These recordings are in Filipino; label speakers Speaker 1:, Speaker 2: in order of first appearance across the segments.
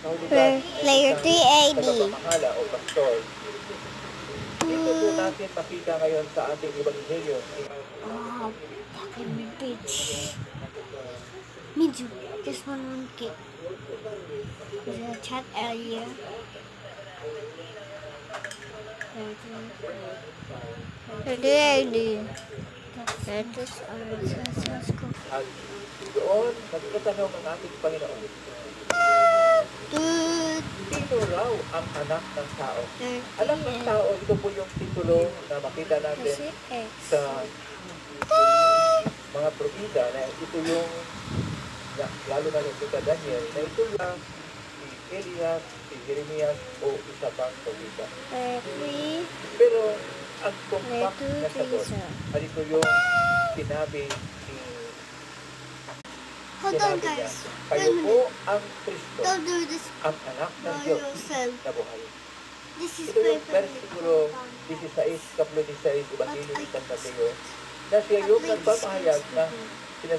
Speaker 1: kahulugan ng
Speaker 2: Player
Speaker 1: isang
Speaker 2: 3AD.
Speaker 1: tagapamahala o pastor. Dito po natin makita ngayon sa ating Ebanghelyo.
Speaker 2: Oh, fucking bitch. Medyo, just one kick. Was in a chat earlier. Ready. That is our
Speaker 1: At doon, nagtatanong ang ating Panginoon, sino raw ang anak ng tao? Anak ng tao, ito po yung titulo na makita natin sa mga propeta na ito yung, lalo na rin sa Daniel, na ito yung si Elias, si Jeremias o isa pang propeta. Pero ang compact na sagot, at ito yung sinabi ni
Speaker 2: Hold on, guys.
Speaker 1: kayo po ang Kristo,
Speaker 2: Don't do this
Speaker 1: ang anak ng
Speaker 2: by
Speaker 1: Diyos
Speaker 2: yourself.
Speaker 1: na buhay.
Speaker 2: This is
Speaker 1: Ito yung
Speaker 2: paper.
Speaker 1: versikulo 16, kaplo 16, Ebanghelyo ni San Mateo, na siya yung nagpapahayag na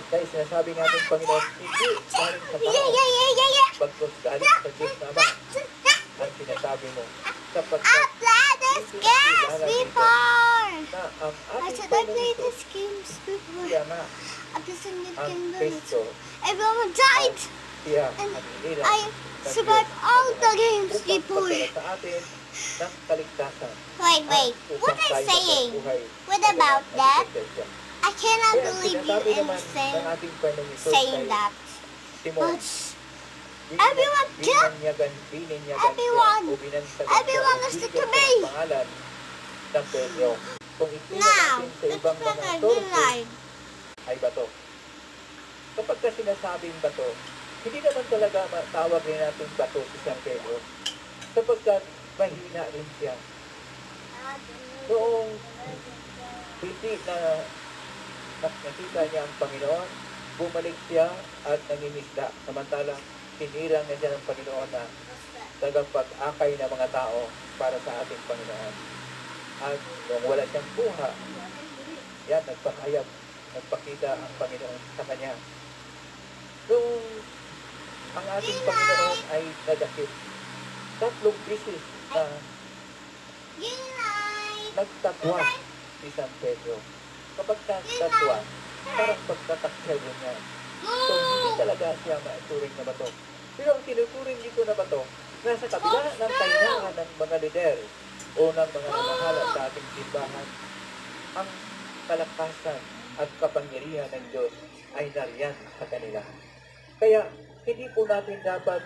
Speaker 1: sinasabi ng ating Panginoon, hindi galing sa tao, bagkus galing sa Diyos na Ama, ang sinasabi mo, sapagkat
Speaker 2: I played this games before.
Speaker 1: na ang
Speaker 2: I
Speaker 1: ating
Speaker 2: said I played
Speaker 1: Panginoon
Speaker 2: this games before.
Speaker 1: siya na
Speaker 2: At the same
Speaker 1: ang
Speaker 2: time,
Speaker 1: Kristo,
Speaker 2: everyone died.
Speaker 1: siya
Speaker 2: And
Speaker 1: ang inilang
Speaker 2: I survived all the games
Speaker 1: upang
Speaker 2: before.
Speaker 1: magdala sa atin ng kaligtasan.
Speaker 2: Wait. What
Speaker 1: Upang
Speaker 2: are
Speaker 1: tayo
Speaker 2: you saying?
Speaker 1: magbuhay
Speaker 2: What
Speaker 1: sa
Speaker 2: about
Speaker 1: ganang
Speaker 2: that?
Speaker 1: presensya.
Speaker 2: I cannot
Speaker 1: Kaya ang
Speaker 2: believe you
Speaker 1: sinasabi
Speaker 2: in
Speaker 1: naman ng ating Panginoon Hesus
Speaker 2: saying
Speaker 1: kay
Speaker 2: that.
Speaker 1: Timon,
Speaker 2: But everyone killed.
Speaker 1: bininyagan
Speaker 2: Everyone.
Speaker 1: siya o binansagan
Speaker 2: Everyone
Speaker 1: siya o
Speaker 2: listened
Speaker 1: binigyan
Speaker 2: to
Speaker 1: siya
Speaker 2: me.
Speaker 1: ng pangalan ng Pedro. Kung itingnan
Speaker 2: Now,
Speaker 1: natin sa
Speaker 2: let's
Speaker 1: ibang
Speaker 2: look
Speaker 1: mga
Speaker 2: at the
Speaker 1: sources
Speaker 2: line.
Speaker 1: ay bato. Kapag ka sinasabing bato, hindi naman talaga matawag rin natin bato si San Pedro. Sapagkat mahina rin siya. Noong hindi na nakita niya ang Panginoon, bumalik siya at nangingisda. Samantalang tinirang na siya ng Panginoon na tagapag-akay ng mga tao para sa ating Panginoon. At nung wala siyang buha, yan, nagpahayag, nagpakita ang Panginoon sa kanya. Nung ang ating Panginoon ay nadakip, 3 beses na nagtatwa si San Pedro. Kapag nagtatwa, parang pagtatakyal rin niya. So, hindi talaga siya maituring na bato. Pero ang tinuturing dito na bato, nasa kabila ng kainangan ng mga lider o ng mga namahala sa ating simbahan, ang kalakasan at kapangyarihan ng Diyos ay nariyan sa kanila. Kaya, hindi po natin dapat